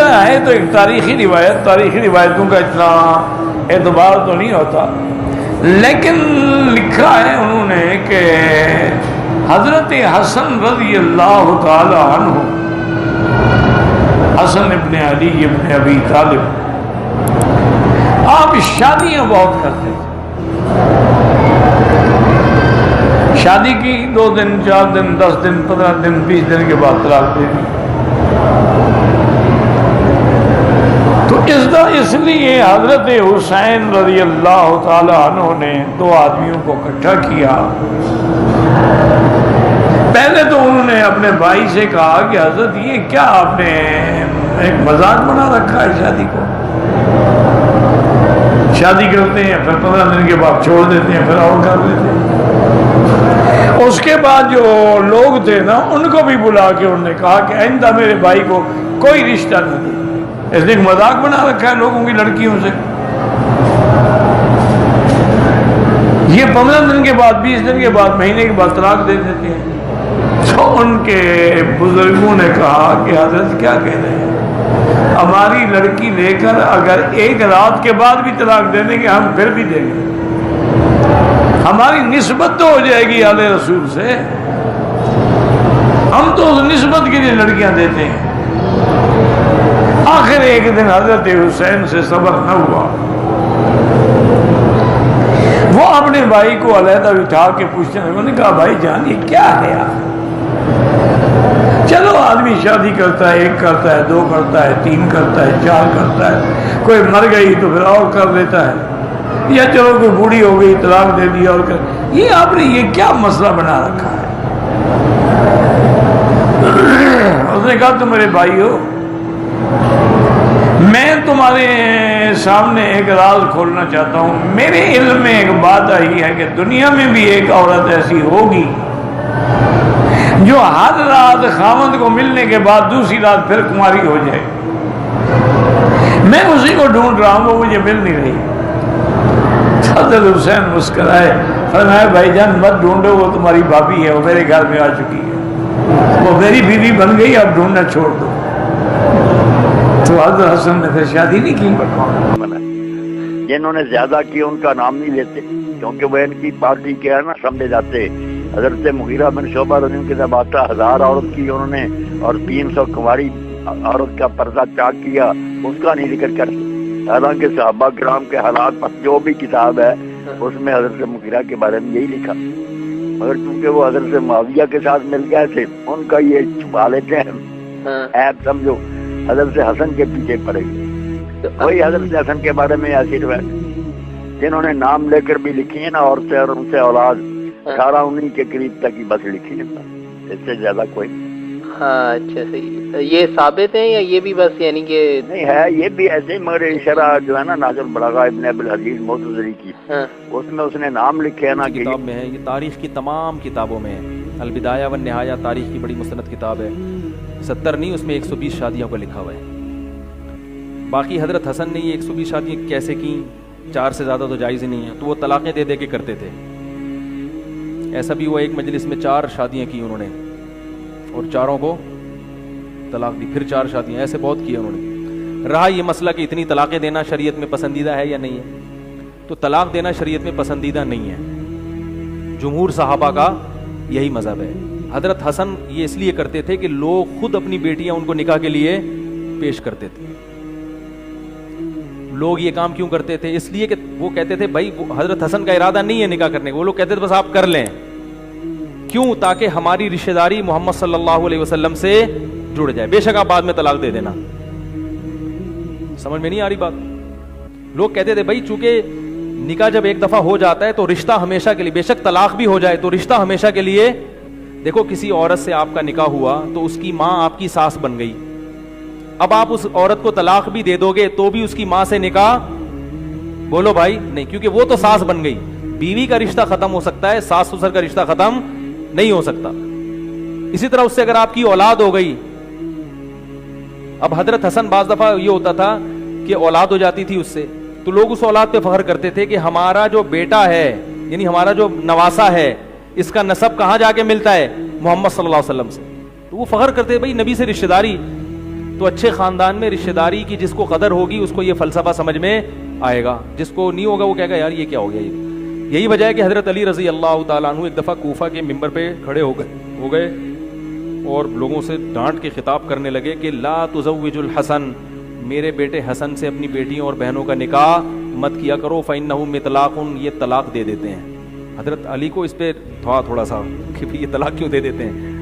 طرح ہے تو ایک تاریخی روایتوں کا اتنا اعتبار تو نہیں ہوتا، لیکن لکھا ہے انہوں نے کہ حضرت حسن رضی اللہ تعالی عنہ، حسن ابن علی ابن ابی طالب، آپ شادیاں بہت کرتے تھے۔ شادی کی 2 دن 4 دن 10 دن 15 دن 20 دن کے بعد طلاق دے دی۔ تو اس لیے حضرت حسین رضی اللہ تعالی عنہ نے 2 آدمیوں کو اکٹھا کیا۔ پہلے تو انہوں نے اپنے بھائی سے کہا کہ حضرت یہ کیا آپ نے ایک مذاق بنا رکھا ہے شادی کو، شادی کرتے ہیں پھر 15 دن کے بعد چھوڑ دیتے ہیں، پھر اور کر لیتے ہیں۔ اس کے بعد جو لوگ تھے نا ان کو بھی بلا کے انہوں نے کہا کہ آئندہ میرے بھائی کو کوئی رشتہ نہ دے، اس نے ایک مذاق بنا رکھا ہے لوگوں کی لڑکیوں سے۔ یہ 15 دن کے بعد 20 دن کے بعد مہینے کے بعد طلاق دے دیتے ہیں۔ تو ان کے بزرگوں نے کہا کہ حضرت کیا کہہ رہے ہیں، ہماری لڑکی لے کر اگر 1 رات کے بعد بھی طلاق دے دیں گے ہم پھر بھی دیں گے، ہماری نسبت تو ہو جائے گی آل رسول سے، ہم تو اس نسبت کے لیے لڑکیاں دیتے ہیں۔ آخر ایک دن حضرت حسین سے صبر نہ ہوا، وہ اپنے بھائی کو علیحدہ اٹھا کے پوچھتے ہیں، انہوں نے کہا بھائی جان یہ کیا ہے یار، چلو آدمی شادی کرتا ہے، 1 کرتا ہے، 2 کرتا ہے، 3 کرتا ہے، 4 کرتا ہے، کوئی مر گئی تو پھر اور کر لیتا ہے، یا چلو کوئی بوڑھی ہو گئی طلاق دے دیا اور کر، یہ آپ نے یہ کیا مسئلہ بنا رکھا ہے؟ اس نے کہا تم میرے بھائی ہو، میں تمہارے سامنے ایک راز کھولنا چاہتا ہوں، میرے علم میں ایک بات آئی ہے کہ دنیا میں بھی ایک عورت ایسی ہوگی جو ہر رات خاوند کو ملنے کے بعد دوسری رات پھر کماری ہو جائے، میں اسی کو ڈھونڈ رہا ہوں، وہ مجھے مل نہیں رہی۔ حضرت حسین مسکرائے، فرمایا بھائی جان مت ڈھونڈو، وہ تمہاری بھابھی ہے، وہ میرے گھر میں آ چکی ہے، وہ میری بیوی بن گئی، اب ڈھونڈنا چھوڑ دو۔ تو حضرت حسن نے پھر شادی نہیں کی۔ جنہوں نے زیادہ کی ان کا نام نہیں لیتے کیونکہ وہ ان کی پارٹی کے ہے نا سمجھے جاتے۔ حضرت مغیرہ بن شعبہ رضی اللہ عنہ کے جب آتا 1000 عورت کی انہوں نے اور 300 کنواری عورت کا پردہ چاک کیا، اس کا نہیں ذکر کرتے، حالانکہ صحابہ کرام کے حالات پر جو بھی کتاب ہے اس میں حضرت مغیرہ کے بارے میں یہی لکھا، مگر چونکہ وہ حضرت معاویہ کے ساتھ مل گئے تھے ان کا یہ چھپا لیتے ہیں عیب، سمجھو حضرت حسن کے پیچھے پڑے گی۔ وہی حضرت حسن کے بارے میں ایسی روایت جنہوں نے نام لے کر بھی لکھی ہے نا عورتیں اور ان سے اولاد 18-19 کے قریب تک ہی بس لکھی ہے، اس سے زیادہ کوئی۔ ہاں اچھا صحیح، یہ ثابت ہے یا یہ بھی بس یعنی کہ نہیں ہے، یہ بھی ایسے، مگر شرح جو ہے نا ناظر البلاغہ ابن ابی الحدیث موتزری کی، اس میں اس نے نام لکھے ہیں نا کہ کتاب میں ہے، یہ تاریخ کی تمام کتابوں میں ہے، البدایہ والنہایہ تاریخ کی بڑی مستند کتاب ہے، 70 نہیں اس میں 120 شادیوں کا لکھا ہوا ہے۔ باقی حضرت حسن نے یہ 120 شادیاں کیسے کی، 4 سے زیادہ تو جائز ہی نہیں ہے، تو وہ طلاقیں دے دے کے کرتے تھے۔ ایسا بھی ہوا ایک مجلس میں 4 شادیاں کی انہوں نے اور 4 کو طلاق دی، پھر 4 شادیاں، ایسے بہت کیے انہوں نے۔ رہا یہ مسئلہ کہ اتنی طلاقیں دینا شریعت میں پسندیدہ ہے یا نہیں ہے، تو طلاق دینا شریعت میں پسندیدہ نہیں ہے، جمہور صحابہ کا یہی مذہب ہے۔ حضرت حسن یہ اس لیے کرتے تھے کہ لوگ خود اپنی بیٹیاں ان کو نکاح کے لیے پیش کرتے تھے۔ لوگ یہ کام کیوں کرتے تھے؟ اس لیے کہ وہ کہتے تھے بھائی حضرت حسن کا ارادہ نہیں ہے نکاح کرنے کا، وہ لوگ کہتے تھے بس آپ کر لیں، کیوں؟ تاکہ ہماری رشتہ داری محمد صلی اللہ علیہ وسلم سے جڑ جائے، بے شک آپ بعد میں طلاق دے دینا۔ سمجھ میں نہیں آ رہی بات؟ لوگ کہتے تھے بھائی چونکہ نکاح جب ایک دفعہ ہو جاتا ہے تو رشتہ ہمیشہ کے لیے، بے شک طلاق بھی ہو جائے تو رشتہ ہمیشہ کے لیے۔ دیکھو کسی عورت سے آپ کا نکاح ہوا تو اس کی ماں آپ کی ساس بن گئی، اب آپ اس عورت کو طلاق بھی دے دو گے تو بھی اس کی ماں سے نکاح بولو بھائی نہیں، کیونکہ وہ تو ساس بن گئی۔ بیوی کا رشتہ ختم ہو سکتا ہے، ساس سسر کا رشتہ ختم نہیں ہو سکتا۔ اسی طرح اس سے اگر آپ کی اولاد ہو گئی، اب حضرت حسن بعض دفعہ یہ ہوتا تھا کہ اولاد ہو جاتی تھی اس سے، تو لوگ اس اولاد پہ فخر کرتے تھے کہ ہمارا جو بیٹا ہے یعنی ہمارا جو نواسا ہے اس کا نسب کہاں جا کے ملتا ہے؟ محمد صلی اللہ علیہ وسلم سے۔ تو وہ فخر کرتے بھائی نبی سے رشتہ داری، تو اچھے خاندان میں رشتہ داری کی جس کو قدر ہوگی اس کو یہ فلسفہ سمجھ میں آئے گا، جس کو نہیں ہوگا وہ کہے گا یار یہ کیا ہو گیا۔ یہی وجہ ہے کہ حضرت علی رضی اللہ تعالیٰ عنہ ایک دفعہ کوفہ کے ممبر پہ کھڑے ہو گئے اور لوگوں سے ڈانٹ کے خطاب کرنے لگے کہ لا تزوج الحسن، میرے بیٹے حسن سے اپنی بیٹیوں اور بہنوں کا نکاح مت کیا کرو، فإنہ مطلاق، یہ طلاق دے دیتے ہیں۔ حضرت علی کو اس پہ تھوڑا سا کہ یہ طلاق کیوں دے دیتے ہیں،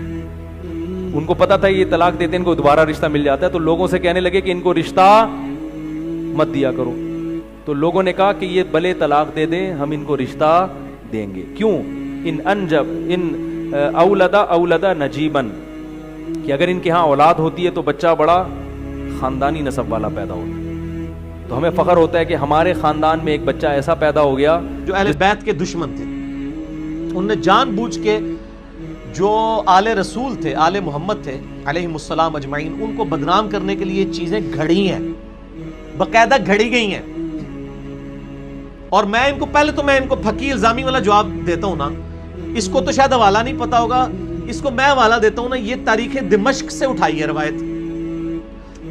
ان کو پتا تھا یہ طلاق دیتے ہیں ان کو دوبارہ رشتہ مل جاتا ہے، تو لوگوں سے کہنے لگے کہ ان کو رشتہ مت دیا کرو۔ تو لوگوں نے کہا کہ یہ بلے طلاق دے دیں، ہم ان کو رشتہ دیں گے۔ کیوں؟ ان اولد نجیبن، کہ اگر ان کے ہاں اولاد ہوتی ہے تو بچہ بڑا خاندانی نسب والا پیدا ہوتا ہے، تو ہمیں فخر ہوتا ہے کہ ہمارے خاندان میں ایک بچہ ایسا پیدا ہو گیا۔ جو اہل بیت کے دشمن تھے انہوں نے جان بوجھ کے جو آل رسول تھے، آل محمد تھے علیہم السلام اجمعین، ان کو بدنام کرنے کے لیے چیزیں گھڑی ہیں، باقاعدہ گھڑی گئی ہیں۔ اور میں ان کو پھکی الزامی والا جواب دیتا ہوں نا، اس کو تو شاید حوالہ نہیں پتا ہوگا، اس کو میں حوالہ دیتا ہوں نا، یہ تاریخ دمشق سے اٹھائی ہے روایت۔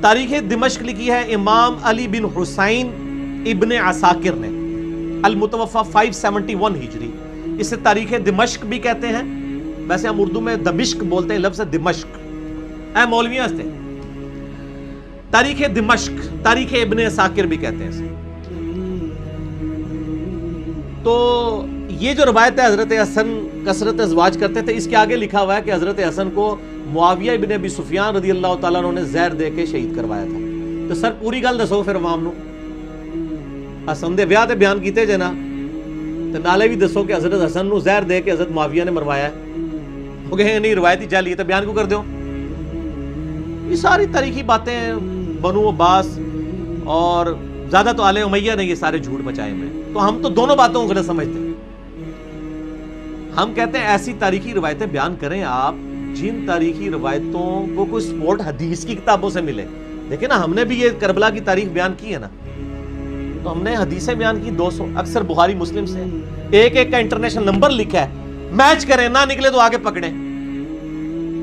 تاریخ دمشق لکھی ہے امام علی بن حسین ابن عساکر نے، المتوفى 571 ہجری، اسے تاریخ دمشق بھی کہتے ہیں، ویسے ہم اردو میں دمشق بولتے ہیں، لفظ ہے دمشق، اے مولویاں ہستے، تاریخ دمشق، تاریخ ابن عساکر بھی کہتے ہیں اسے۔ تو یہ جو روایت ہے حضرت حسن کثرت ازواج کرتے تھے، اس کے آگے لکھا ہوا ہے کہ حضرت حسن کو معاویہ ابن ابی سفیان رضی اللہ تعالیٰ عنہ نے زہر دے کے شہید کروایا تھا۔ تو سر پوری گل دسو پھر عوام نو، حسن دے بیاہ تے بیان کیتے جے نا، تے نالے بھی دسو کہ حضرت حسن نو زہر دے کے حضرت معاویہ نے مروایا ہے، وہ کہیں نہیں روایتی چل یہ تو بیان کیوں کر دیو؟ یہ ساری تاریخی باتیں بنو عباس اور زیادہ تو آل امیہ نے یہ سارے جھوٹ مچائے ہوئے، تو ہم تو دونوں باتوں کو غلط سمجھتے ہیں۔ ہم کہتے ہیں ایسی تاریخی روایتیں بیان کریں آپ جن تاریخی روایتوں کو کوئی سپورٹ حدیث کی کتابوں سے ملے۔ دیکھیں نا، ہم نے بھی یہ کربلا کی تاریخ بیان کی ہے نا، تو ہم نے حدیثیں بیان کی 200، اکثر بخاری مسلم سے، ایک ایک کا انٹرنیشنل نمبر لکھا ہے، میچ کریں، نہ نکلے تو آگے پکڑیں۔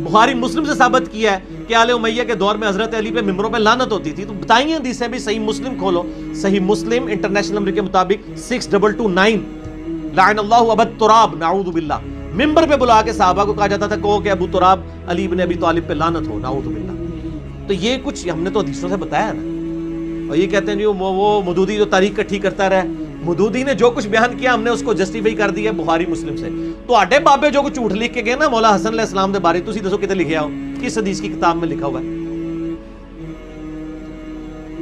بخاری مسلم سے ثابت کیا ہے کہ آل امیہ کے دور میں حضرت علی پہ ممبروں پہ لعنت ہوتی تھی، تو بتائیے حدیثیں بھی، صحیح مسلم کھولو، صحیح مسلم انٹرنیشنل نمبر کے مطابق 6229، لعن اللہ ابا تراب، نعوذ باللہ، ممبر پہ بلا کے صحابہ کو کہا جاتا تھا کہو کہ ابو تراب علی بن ابی طالب پہ لعنت ہو، نعوذ باللہ۔ تو یہ کچھ ہم نے تو حدیثوں سے بتایا نا، اور یہ کہتے ہیں وہ مودودی جو تاریخ کٹھی کرتا رہا، مودودی نے جو کچھ بیان کیا ہم نے اس کو جسٹیفائی کر دیا بخاری مسلم سے۔ تو آڈے بابے جو کچھ جھوٹ لکھ کے گئے نا مولا حسن علیہ السلام دے بارے، تسی دسو کتے لکھیا ہو، کس حدیث کی کتاب میں لکھا ہوا ہے؟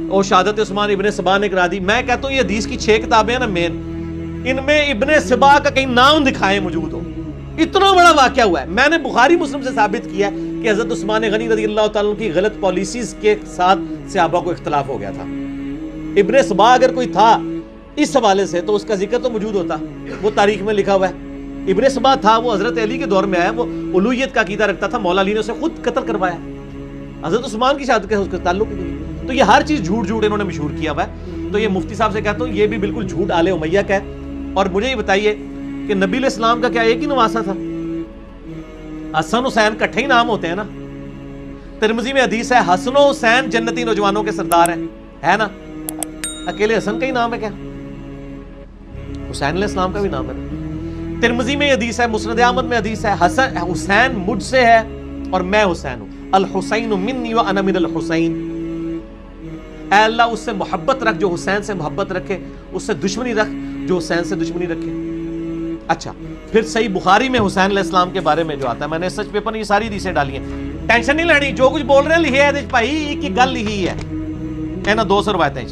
اور شہادت عثمان ابن سبا نے کرا دی۔ میں کہتا ہوں یہ حدیث کی 6 کتابیں ہیں نا مین، ان میں ابن سبا کا کہیں نام دکھائے موجود ہو، اتنا بڑا واقعہ ہوا ہے۔ میں نے بخاری مسلم سے ثابت کیا کہ حضرت عثمان غنی رضی اللہ تعالیٰ عنہ کی غلط پالیسیز کے ساتھ صحابہ کو اختلاف ہو گیا تھا۔ ابن سبا اگر کوئی تھا اس حوالے سے تو اس کا ذکر تو موجود ہوتا، وہ تاریخ میں لکھا ہوا ہے۔ ابن سبا تھا، وہ حضرت علی کے دور میں آیا، وہ الوہیت کا عقیدہ رکھتا تھا، مولا علی نے اسے خود قتل کروایا، حضرت عثمان کی شہادت کے اس کا تعلق ہی نہیں۔ تو یہ ہر چیز جھوٹ انہوں نے مشہور کیا ہوا ہے۔ تو یہ مفتی صاحب سے کہتا ہوں یہ بھی بالکل جھوٹ آل امیہ کا ہے۔ اور مجھے یہ بتائیے کہ نبی علیہ السلام کا کیا ایک ہی نواسا تھا؟ حسن حسین کٹھے ہی نام ہوتے ہیں نا۔ ترمذی میں حدیث ہے حسن و حسین جنتی نوجوانوں کے سردار ہیں، ہے نا؟ اکیلے حسن کا ہی نام ہے کیا؟ حسین علیہ السلام کا بھی نام ہے۔ ترمذی میں حدیث ہے، مسند احمد میں حدیث ہے، حسین مجھ سے ہے اور میں حسین ہوں، الحسین منی وانا من الحسین۔ اے اللہ اس سے محبت رکھ جو حسین سے محبت رکھے، اس سے دشمنی رکھ جو حسین سے دشمنی رکھے۔ اچھا، پھر صحیح بخاری میں حسین علیہ السلام کے بارے میں جو آتا ہے، میں نے سچ پیپر میں یہ ساری حدیثیں ڈالی ہیں، ٹینشن نہیں لینی، جو کچھ بول رہے ہیں لکھے ہے بھائی، ایک ہی گل لکھی ہے، 200 روایتیں۔